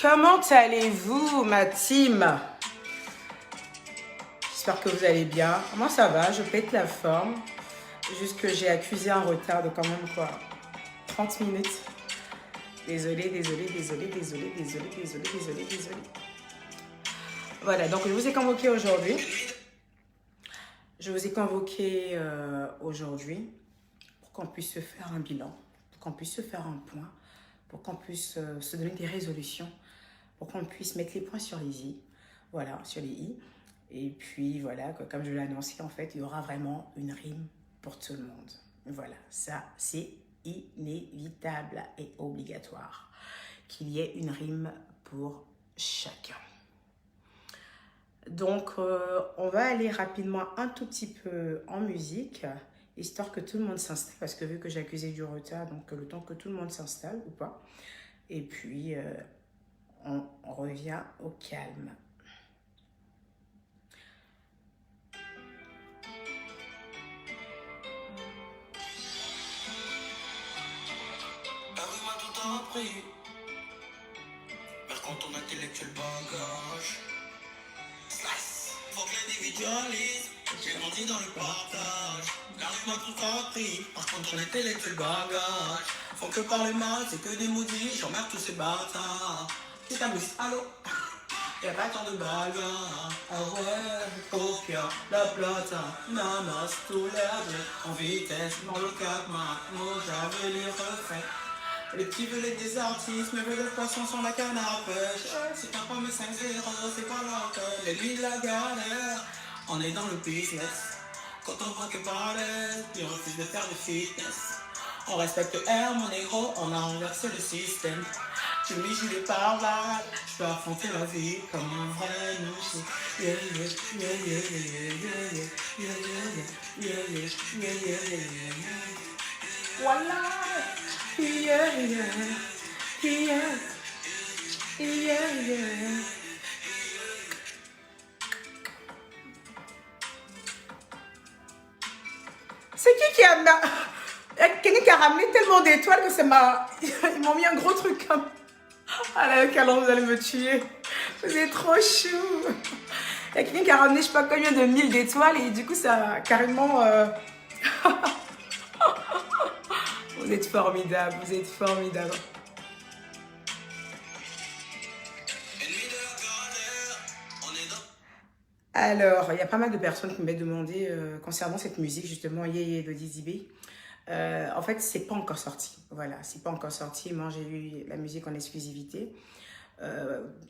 Comment allez-vous, ma team? J'espère que vous allez bien. Moi, ça va, je pète la forme. Juste que j'ai accusé un retard de quand même quoi 30 minutes. Désolée. Voilà, donc je vous ai convoqué aujourd'hui. Pour qu'on puisse se faire un bilan, pour qu'on puisse se faire un point, pour qu'on puisse se donner des résolutions, pour qu'on puisse mettre les points sur les i, voilà, sur les i. Et puis voilà, comme je l'ai annoncé, en fait, il y aura vraiment une rime pour tout le monde. Voilà, ça c'est inévitable et obligatoire qu'il y ait une rime pour chacun. Donc, on va aller rapidement un tout petit peu en musique, histoire que tout le monde s'installe, parce que vu que j'ai accusé du retard, donc le temps que tout le monde s'installe ou pas. Et puis, on revient au calme. Par contre, ton intellectuel bagage. Faut que l'individualise. J'ai grandi dans le partage. La rue m'a tout appris. Par contre, ton intellectuel bagage. Faut que parler mal, c'est que des maudits. J'emmerde tous ces bâtards. C'est ta bus, allô? Y'a pas tant de bagarre. Ah ouais, copia, la plata. Nanas, tous l'air en vitesse. Dans le cap, moi j'avais les refaits. Les petits veulent des artistes, mais veulent le poisson sur la canne à pêche. C'est pas mes 5-0, c'est pas leur cœur. Les nuits de la galère, on est dans le business. Quand on voit que par l'aide, ils refusent de faire du fitness. On respecte R, mon négro, on a renversé le système. Je m'y joue les paroles, je peux affronter la vie comme un vrai nous. Voilà. C'est qui a... Quelqu'un qui a ramené tellement d'étoiles que ça m'a... Ils m'ont mis un gros truc comme... Ah là, Calon, vous allez me tuer. Vous êtes trop chou. Il y a quelqu'un qui a ramené je sais pas combien de 1000 d'étoiles et du coup ça a carrément... Vous êtes formidables, vous êtes formidables. Alors, il y a pas mal de personnes qui m'ont demandé concernant cette musique, justement, Yé de Dizzy B. En fait, c'est pas encore sorti. Voilà, c'est pas encore sorti. Moi, j'ai eu la musique en exclusivité.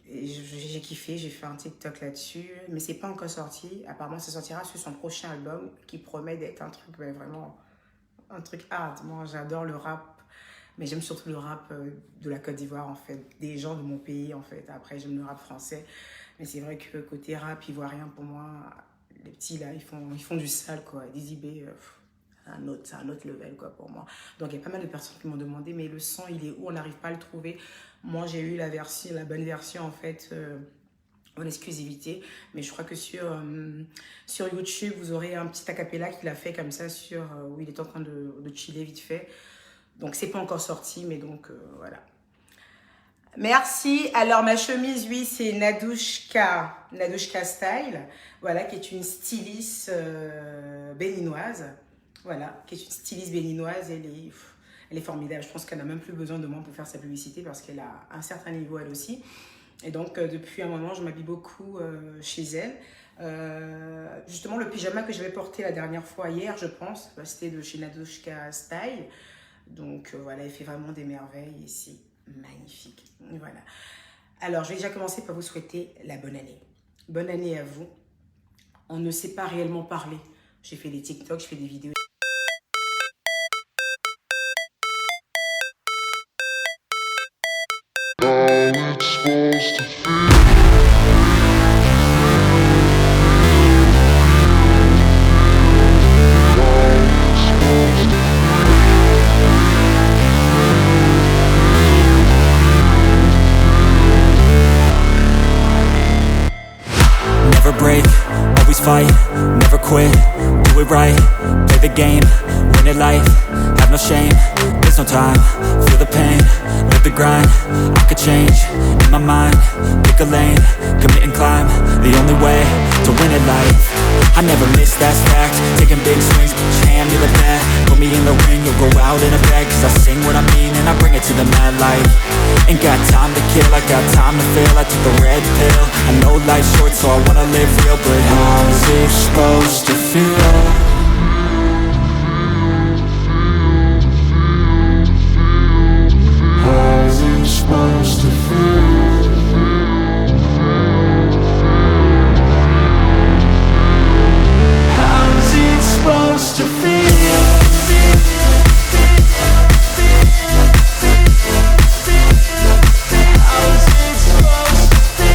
J'ai kiffé, j'ai fait un TikTok là-dessus, mais c'est pas encore sorti. Apparemment, ça sortira sur son prochain album qui promet d'être un truc vraiment... un truc hard. Moi, j'adore le rap, mais j'aime surtout le rap de la Côte d'Ivoire, en fait, des gens de mon pays, en fait. Après, j'aime le rap français, mais c'est vrai que côté rap ivoirien, pour moi, les petits, là, ils font du sale, quoi. Dizzy B, c'est un autre level, quoi, pour moi. Donc, il y a pas mal de personnes qui m'ont demandé, mais le son, il est où? On n'arrive pas à le trouver. Moi, j'ai eu la bonne version, en fait, en exclusivité, mais je crois que sur YouTube vous aurez un petit acapella qu'il a fait comme ça où il est en train de chiller vite fait, donc c'est pas encore sorti, mais donc voilà. Merci. Alors ma chemise, oui, c'est Nadouchka Style, voilà, qui est une styliste béninoise, voilà, qui est une styliste béninoise. Elle est formidable. Je pense qu'elle n'a même plus besoin de moi pour faire sa publicité parce qu'elle a un certain niveau elle aussi. Et donc, depuis un moment, je m'habille beaucoup chez elle. Justement, le pyjama que j'avais porté la dernière fois, hier, je pense, c'était de chez Nadouchka Style. Donc, voilà, elle fait vraiment des merveilles et c'est magnifique. Voilà. Alors, je vais déjà commencer par vous souhaiter la bonne année. Bonne année à vous. On ne sait pas réellement parler. J'ai fait des TikTok, je fais des vidéos. Never break, always fight, never quit, do it right, play the game, win it life, have no shame, waste no time. Feel the pain, live the grind. I could change, in my mind. Pick a lane, commit and climb. The only way to win at life. I never miss, that's fact. Taking big swings, put your hand to the bat. Put me in the ring, you'll go out in a bag. Cause I sing what I mean and I bring it to the mad light. Ain't got time to kill, I got time to feel. I took the red pill, I know life's short so I wanna live real. But how's it supposed to feel? Supposed to feel. How's it supposed to feel? How's it supposed to feel?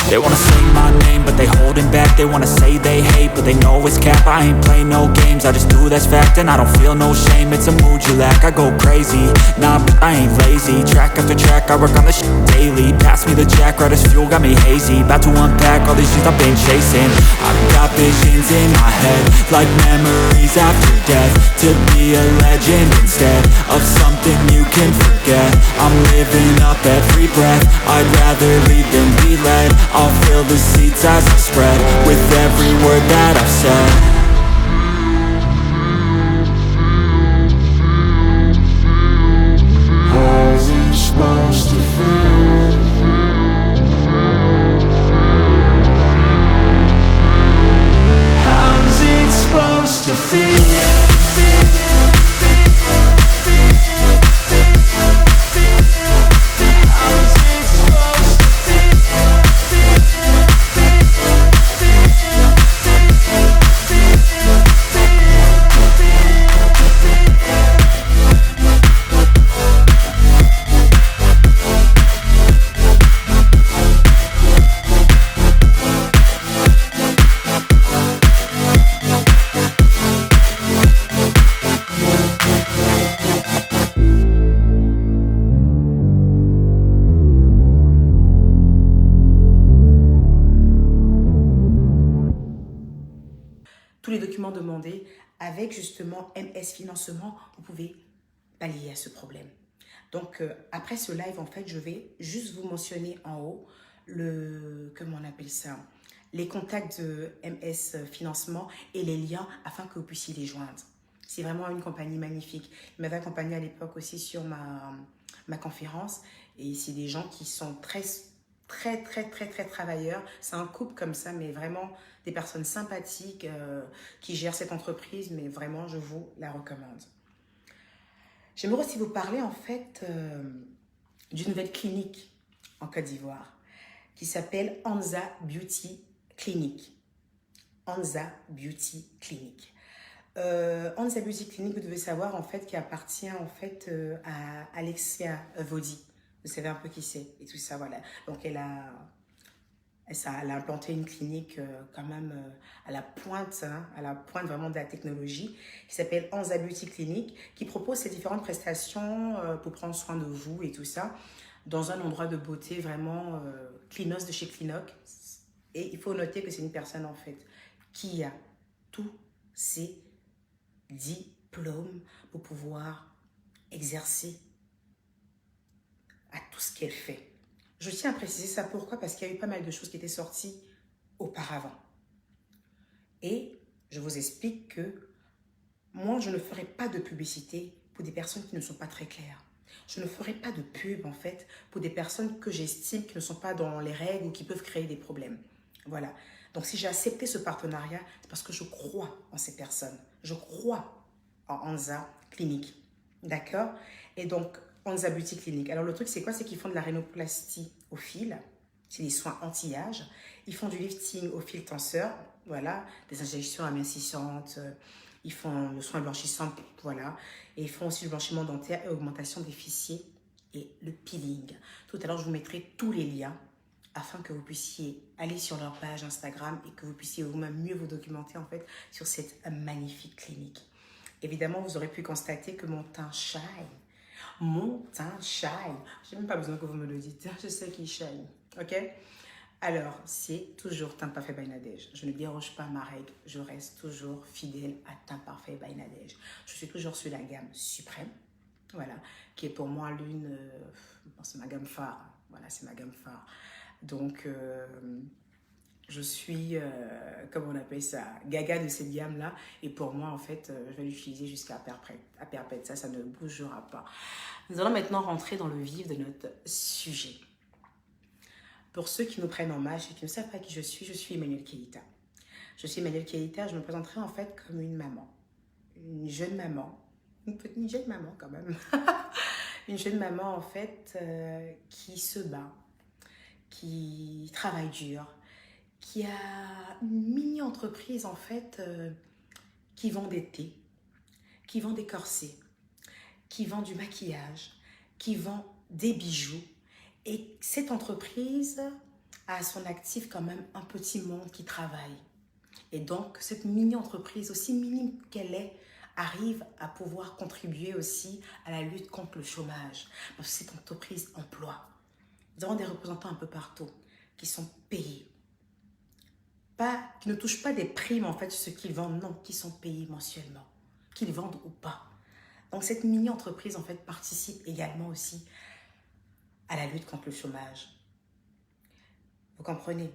They wanna say my name, but they holding back. They wanna say they hate, but they know it's cap. I ain't play no games, I just do that's fact. And I don't feel no shame, it's a mood you lack. I go crazy, nah, but I ain't lazy. Track after track, I work on this shit daily. Pass me the jack, right as fuel, got me hazy. About to unpack all these shit I've been chasing. I've got visions in my head, like memories after death. To be a legend instead of something you can forget. I'm living up every breath, I'd rather lead than be led. I'll fill the seats as I spread with every word that I've said. How's it supposed to feel? How's it supposed to feel? Tous les documents demandés avec justement MS Financement, vous pouvez pallier à ce problème. Donc après ce live, en fait, je vais juste vous mentionner en haut comment on appelle ça, les contacts de MS Financement et les liens afin que vous puissiez les joindre. C'est vraiment une compagnie magnifique. Il m'avait accompagné à l'époque aussi sur ma conférence et c'est des gens qui sont très travailleurs. C'est un couple comme ça, mais vraiment des personnes sympathiques qui gèrent cette entreprise, mais vraiment, je vous la recommande. J'aimerais aussi vous parler en fait d'une nouvelle clinique en Côte d'Ivoire qui s'appelle Anza Beauty Clinic. Anza Beauty Clinic. Anza Beauty Clinic, vous devez savoir en fait, qui appartient en fait à Alexia Vodi. Vous savez un peu qui c'est et tout ça, voilà. Donc elle a implanté une clinique quand même à la pointe vraiment de la technologie, qui s'appelle Anza Beauty Clinic, qui propose ces différentes prestations pour prendre soin de vous et tout ça, dans un endroit de beauté vraiment Clinos de chez Clinoc. Et il faut noter que c'est une personne en fait qui a tous ses diplômes pour pouvoir exercer à tout ce qu'elle fait. Je tiens à préciser ça, pourquoi? Parce qu'il y a eu pas mal de choses qui étaient sorties auparavant. Et je vous explique que moi, je ne ferai pas de publicité pour des personnes qui ne sont pas très claires. Je ne ferai pas de pub, en fait, pour des personnes que j'estime qui ne sont pas dans les règles ou qui peuvent créer des problèmes. Voilà. Donc, si j'ai accepté ce partenariat, c'est parce que je crois en ces personnes. Je crois en Anza Clinic. D'accord? Et donc, Anza Beauty Clinic. Alors, le truc, c'est quoi? C'est qu'ils font de la rhinoplastie au fil. C'est des soins anti-âge. Ils font du lifting au fil tenseur. Voilà. Des injections amincissantes. Ils font le soin blanchissant. Voilà. Et ils font aussi le blanchiment dentaire et augmentation des fessiers et le peeling. Tout à l'heure, je vous mettrai tous les liens afin que vous puissiez aller sur leur page Instagram et que vous puissiez vous-même mieux vous documenter en fait sur cette magnifique clinique. Évidemment, vous aurez pu constater que mon teint shine. Mon teint shine. Je n'ai même pas besoin que vous me le dites. Je sais qu'il shine. Ok? Alors, c'est toujours Teint Parfait by Nadège. Je ne déroge pas à ma règle. Je reste toujours fidèle à Teint Parfait by Nadège. Je suis toujours sur la gamme suprême, voilà, qui est pour moi l'une... c'est ma gamme phare. Voilà, c'est ma gamme phare. Donc, je suis, comment on appelle ça, gaga de cette gamme-là. Et pour moi, en fait, je vais l'utiliser jusqu'à perpète. Ça ne bougera pas. Nous allons maintenant rentrer dans le vif de notre sujet. Pour ceux qui nous prennent en marche et qui ne savent pas qui je suis Emmanuelle Keïta. Je suis Emmanuelle Keïta, je me présenterai en fait comme une maman. Une jeune maman. Une jeune maman quand même. Une jeune maman en fait qui se bat, qui travaille dur, qui a une mini-entreprise en fait qui vend des thés, qui vend des corsets, qui vend du maquillage, qui vend des bijoux. Et cette entreprise a à son actif quand même un petit monde qui travaille. Et donc, cette mini-entreprise, aussi minime qu'elle est, arrive à pouvoir contribuer aussi à la lutte contre le chômage. Parce que cette entreprise emploie. Nous avons des représentants un peu partout qui sont payés. Qui ne touchent pas des primes en fait sur ce qu'ils vendent, non, qui sont payés mensuellement, qu'ils vendent ou pas. Donc, cette mini-entreprise en fait participe également aussi à la lutte contre le chômage. Vous comprenez?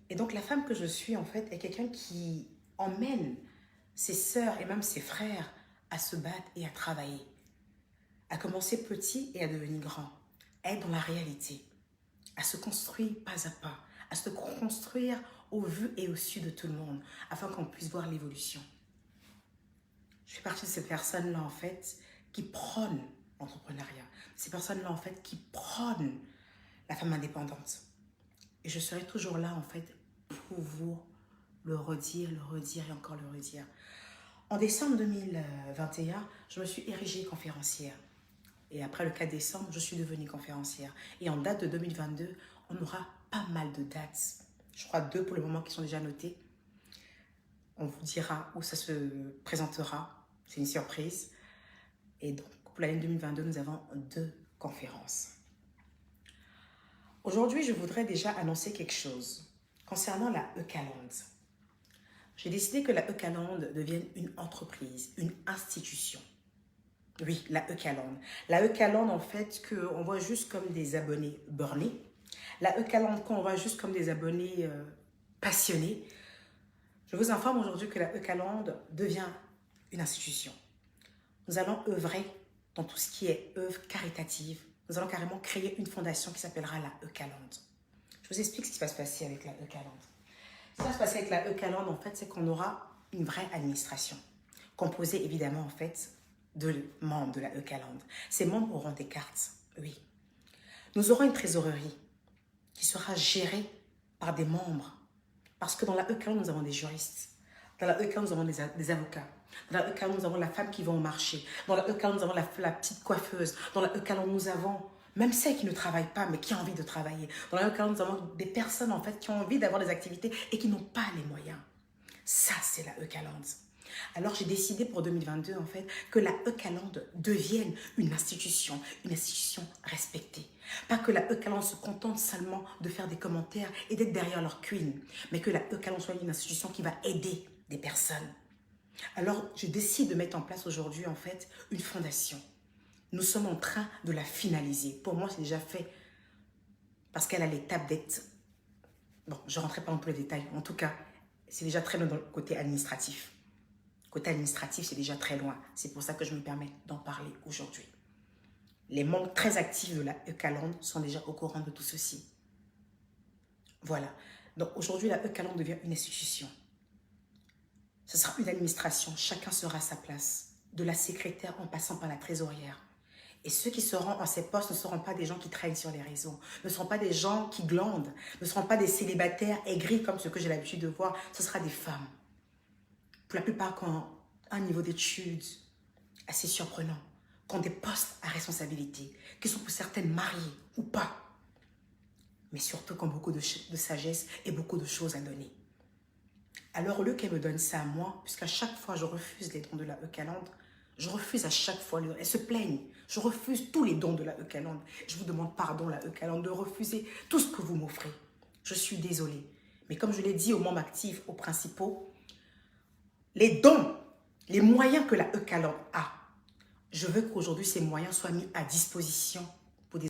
Et donc, la femme que je suis, en fait, est quelqu'un qui emmène ses sœurs et même ses frères à se battre et à travailler, à commencer petit et à devenir grand, à être dans la réalité, à se construire pas à pas, à se construire au vu et au su de tout le monde, afin qu'on puisse voir l'évolution. Je fais partie de ces personnes-là, en fait, qui prônent l'entrepreneuriat. Ces personnes-là, en fait, qui prônent la femme indépendante. Et je serai toujours là, en fait, pour vous le redire et encore le redire. En décembre 2021, je me suis érigée conférencière. Et après le 4 décembre, je suis devenue conférencière. Et en date de 2022, on aura pas mal de dates. Je crois 2 pour le moment qui sont déjà notées. On vous dira où ça se présentera. C'est une surprise. Et donc, pour l'année 2022, nous avons 2 conférences. Aujourd'hui, je voudrais déjà annoncer quelque chose concernant la Eucaland. J'ai décidé que la Eucaland devienne une entreprise, une institution. Oui, la Eucaland. La Eucaland, en fait, qu'on voit juste comme des abonnés bornés. La Eucaland, qu'on voit juste comme des abonnés passionnés. Je vous informe aujourd'hui que la Eucaland devient une institution. Nous allons œuvrer dans tout ce qui est œuvre caritative. Nous allons carrément créer une fondation qui s'appellera la Eucaland. Je vous explique ce qui va se passer avec la Eucaland. Ce qui va se passer avec la Eucaland, en fait, c'est qu'on aura une vraie administration, composée évidemment, en fait, de membres de la Eucaland. Ces membres auront des cartes, oui. Nous aurons une trésorerie qui sera gérée par des membres. Parce que dans la Eucaland, nous avons des juristes. Dans la Eucaland, nous avons des avocats. Dans la Eucaland, nous avons la femme qui va au marché. Dans la Eucaland, nous avons la petite coiffeuse. Dans la Eucaland, nous avons même celles qui ne travaillent pas, mais qui ont envie de travailler. Dans la Eucaland, nous avons des personnes, en fait, qui ont envie d'avoir des activités et qui n'ont pas les moyens. Ça, c'est la Eucaland. Alors, j'ai décidé pour 2022, en fait, que la Eucaland devienne une institution respectée. Pas que la Eucaland se contente seulement de faire des commentaires et d'être derrière leur queen, mais que la Eucaland soit une institution qui va aider des personnes. Alors, je décide de mettre en place aujourd'hui, en fait, une fondation. Nous sommes en train de la finaliser. Pour moi, c'est déjà fait parce qu'elle a l'étape d'être... Bon, je ne rentrerai pas dans tous les détails. En tout cas, c'est déjà très loin dans le côté administratif. Côté administratif, c'est déjà très loin. C'est pour ça que je me permets d'en parler aujourd'hui. Les membres très actifs de la Eucaland sont déjà au courant de tout ceci. Voilà. Donc aujourd'hui, la Eucaland devient une institution. Ce sera une administration. Chacun sera à sa place. De la secrétaire en passant par la trésorière. Et ceux qui seront en ces postes ne seront pas des gens qui traînent sur les réseaux. Ne seront pas des gens qui glandent. Ne seront pas des célibataires aigris comme ce que j'ai l'habitude de voir. Ce sera des femmes. Pour la plupart, qui ont un niveau d'études assez surprenant. Qui ont des postes à responsabilité. Qui sont pour certaines mariées ou pas. Mais surtout qui ont beaucoup de sagesse et beaucoup de choses à donner. Alors, au lieu qu'elle me donne ça à moi, puisqu'à chaque fois je refuse les dons de la Eucaland, je refuse à chaque fois, elles se plaignent, je refuse tous les dons de la Eucaland. Je vous demande pardon, la Eucaland, de refuser tout ce que vous m'offrez. Je suis désolée. Mais comme je l'ai dit aux membres actifs, aux principaux, les dons, les moyens que la Eucalande a, je veux qu'aujourd'hui ces moyens soient mis à disposition pour des...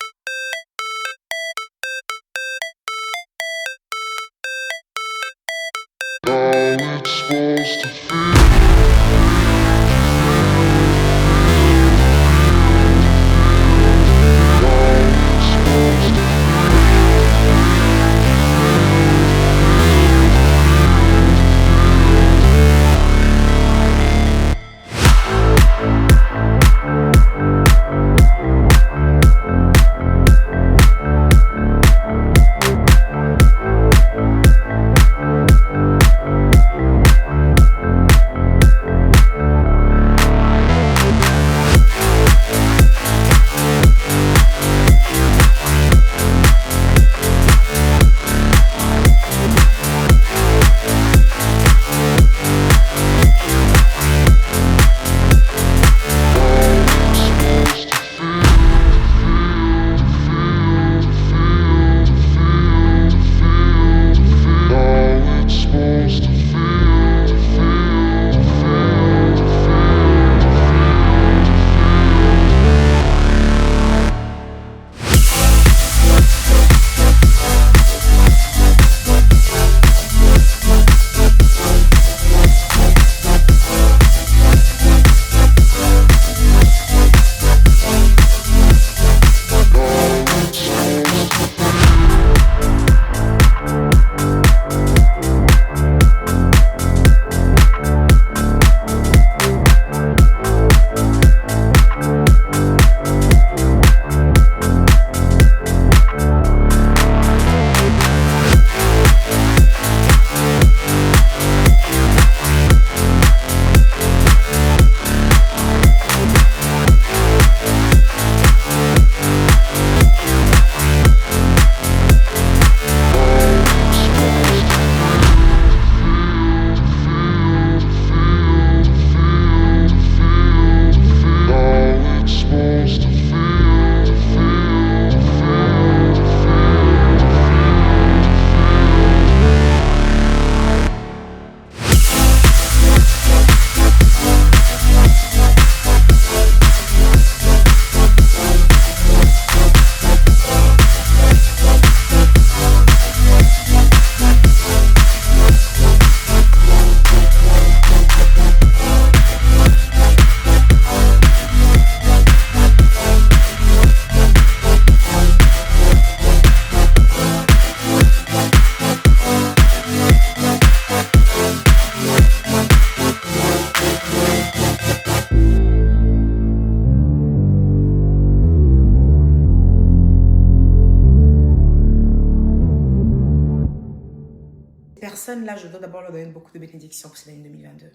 Personnes-là, je dois d'abord leur donner beaucoup de bénédictions pour cette année 2022.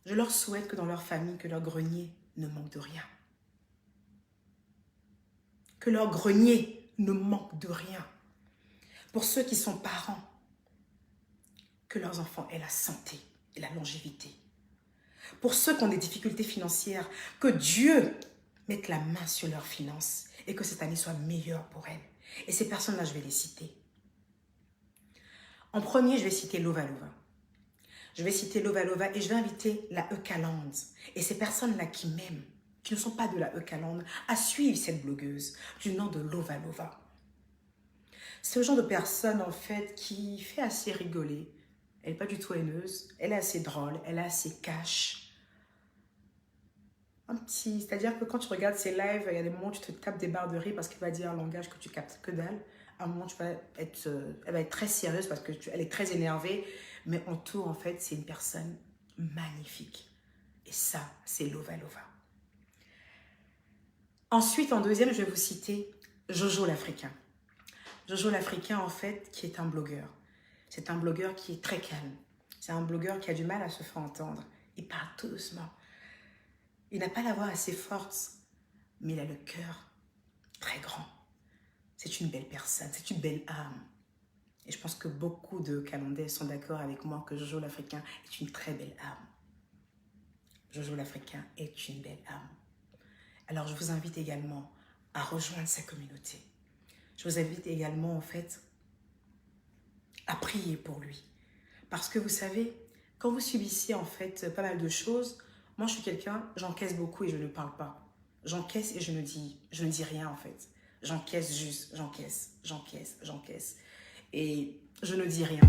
Je leur souhaite que dans leur famille, que leur grenier ne manque de rien. Que leur grenier ne manque de rien. Pour ceux qui sont parents, que leurs enfants aient la santé et la longévité. Pour ceux qui ont des difficultés financières, que Dieu mette la main sur leurs finances et que cette année soit meilleure pour elles. Et ces personnes-là, je vais les citer. En premier, je vais citer Lova Lova. Je vais citer Lova Lova et je vais inviter la Eucalande. Et ces personnes-là qui m'aiment, qui ne sont pas de la Eucalande, à suivre cette blogueuse du nom de Lova Lova. C'est le genre de personne, en fait, qui fait assez rigoler. Elle n'est pas du tout haineuse, elle est assez drôle, elle est assez cash. C'est-à-dire que quand tu regardes ses lives, il y a des moments où tu te tapes des barres de rire parce qu'il va dire un langage que tu captes que dalle. À un moment, elle va être très sérieuse parce qu'elle est très énervée. Mais en tout, en fait, c'est une personne magnifique. Et ça, c'est Lova Lova. Ensuite, en deuxième, je vais vous citer Jojo l'Africain. Jojo l'Africain, en fait, qui est un blogueur. C'est un blogueur qui est très calme. C'est un blogueur qui a du mal à se faire entendre. Il parle tout doucement. Il n'a pas la voix assez forte, mais il a le cœur très grand. C'est une belle personne, c'est une belle âme. Et je pense que beaucoup de Calandais sont d'accord avec moi que Jojo l'Africain est une très belle âme. Jojo l'Africain est une belle âme. Alors je vous invite également à rejoindre sa communauté. Je vous invite également en fait à prier pour lui. Parce que vous savez, quand vous subissez en fait pas mal de choses, moi je suis quelqu'un, j'encaisse beaucoup et je ne parle pas. J'encaisse et je ne dis rien en fait. J'encaisse juste, j'encaisse. Et je ne dis rien.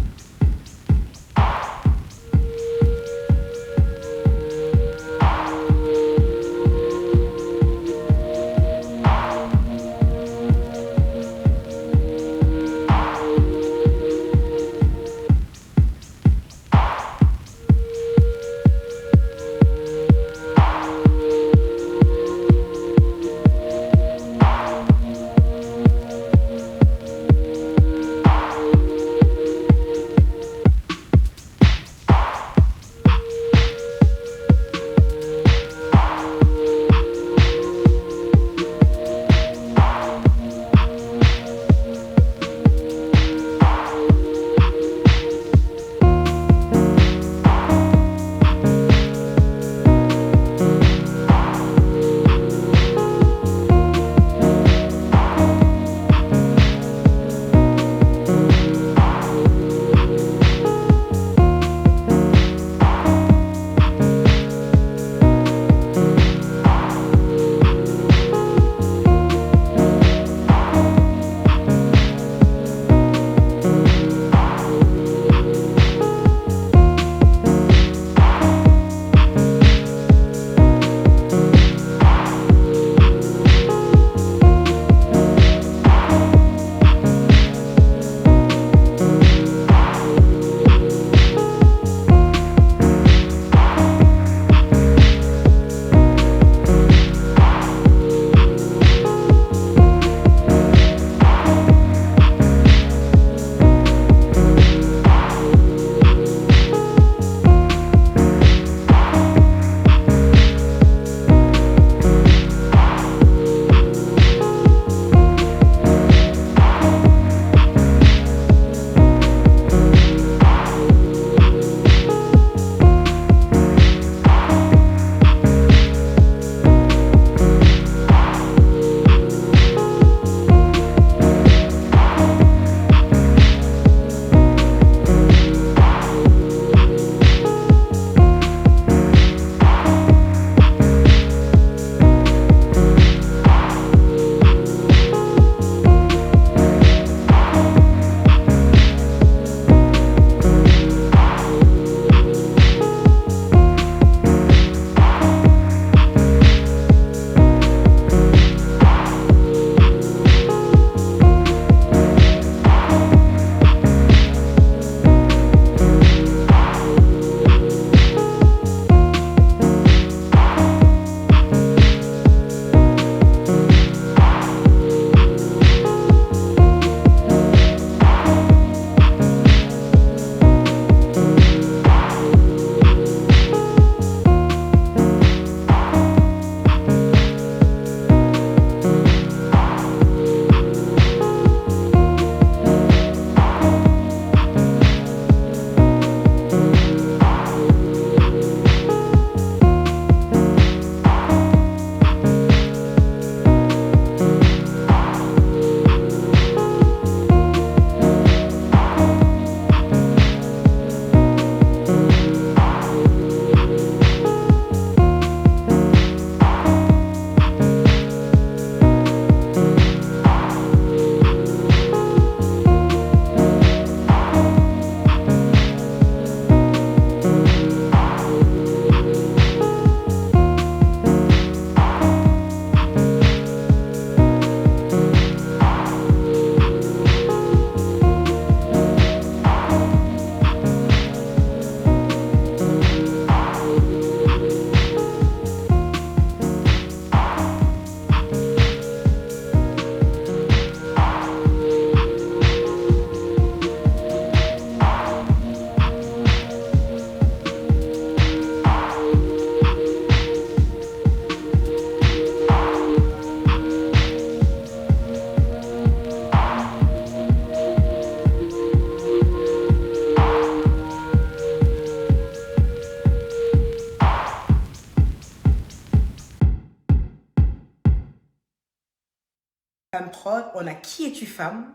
Femme prod, on a Qui es-tu femme?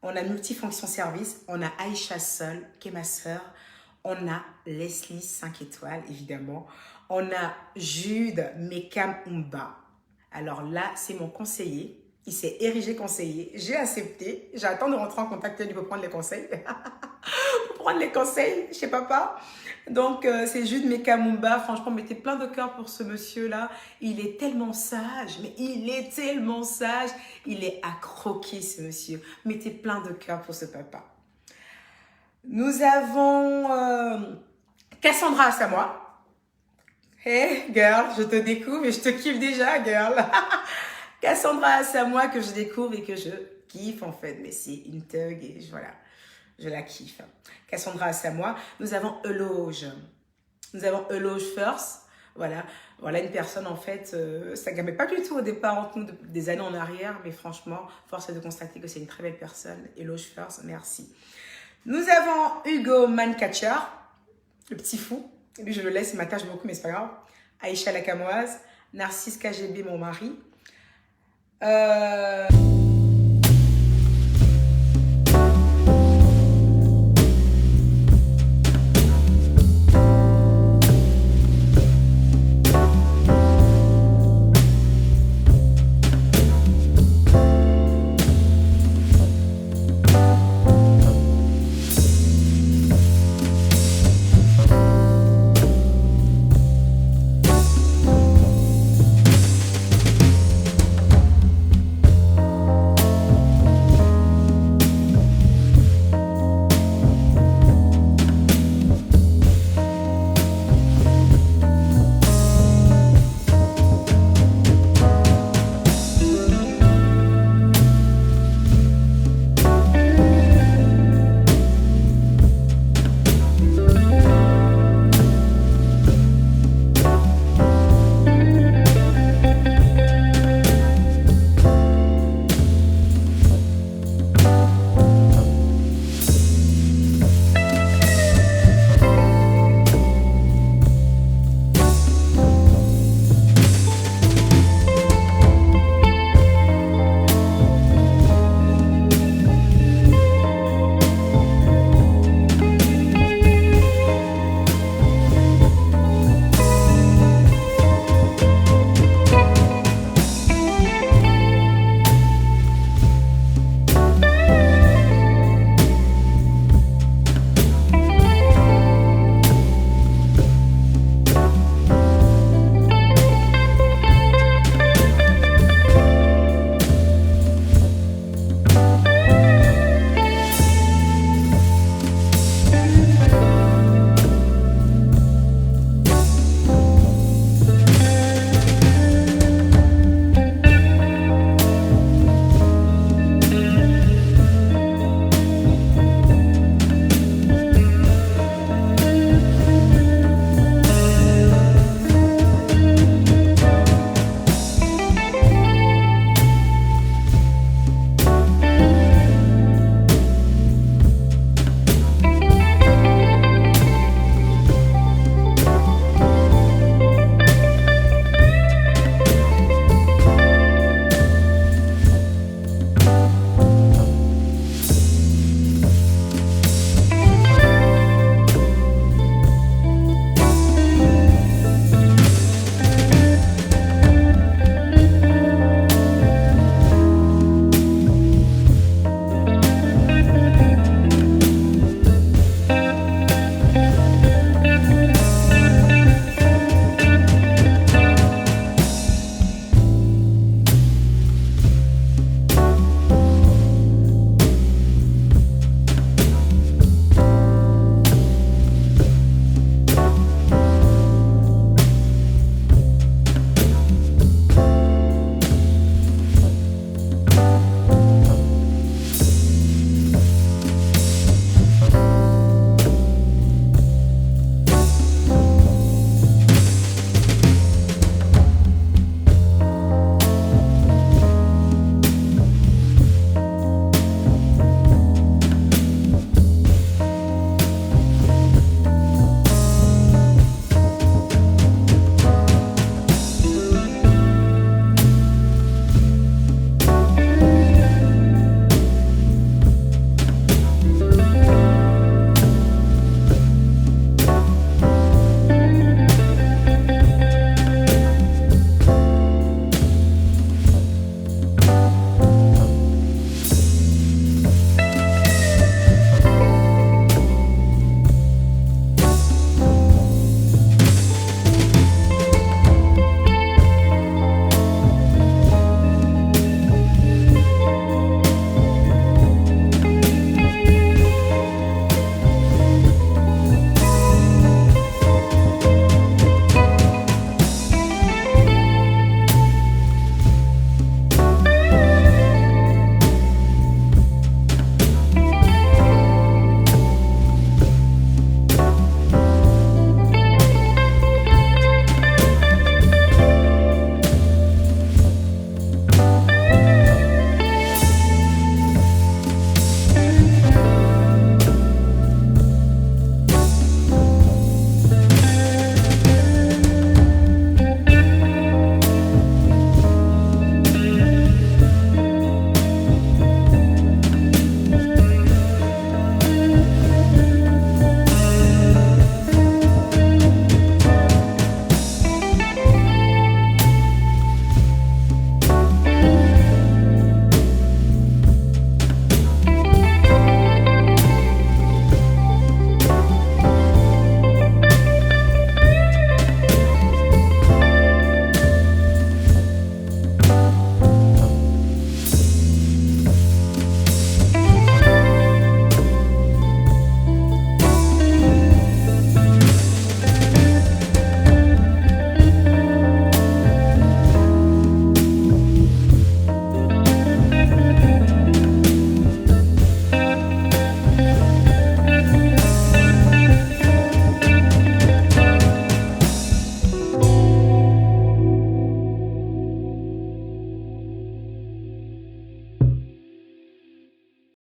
On a Multifonction Service. On a Aïcha Sol, qui est ma sœur. On a Leslie 5 étoiles, évidemment. On a Jude Mekamumba. Alors là, c'est mon conseiller. Il s'est érigé conseiller. J'ai accepté. J'attends de rentrer en contact avec lui pour prendre les conseils. Pour prendre les conseils chez papa. Donc, c'est Jude Mekamumba. Franchement, mettez plein de cœur pour ce monsieur-là. Il est tellement sage. Mais il est tellement sage. Il est à croquer, ce monsieur. Mettez plein de cœur pour ce papa. Nous avons Cassandra Assamoah. Hey, girl, je te découvre et je te kiffe déjà, girl. Cassandra Assamoah que je découvre et que je kiffe, en fait. Mais c'est une thug et voilà, je la kiffe. Cassandra Assamoah. Nous avons Eloge. Nous avons Eloge First. Voilà une personne, en fait, ça ne gagnait pas du tout au départ entre nous des années en arrière. Mais franchement, force est de constater que c'est une très belle personne. Eloge First, merci. Nous avons Hugo Mancatcher, le petit fou. Lui, je le laisse, il m'attache beaucoup, mais c'est pas grave. Aïcha la Camoise, Narcisse KGB, mon mari.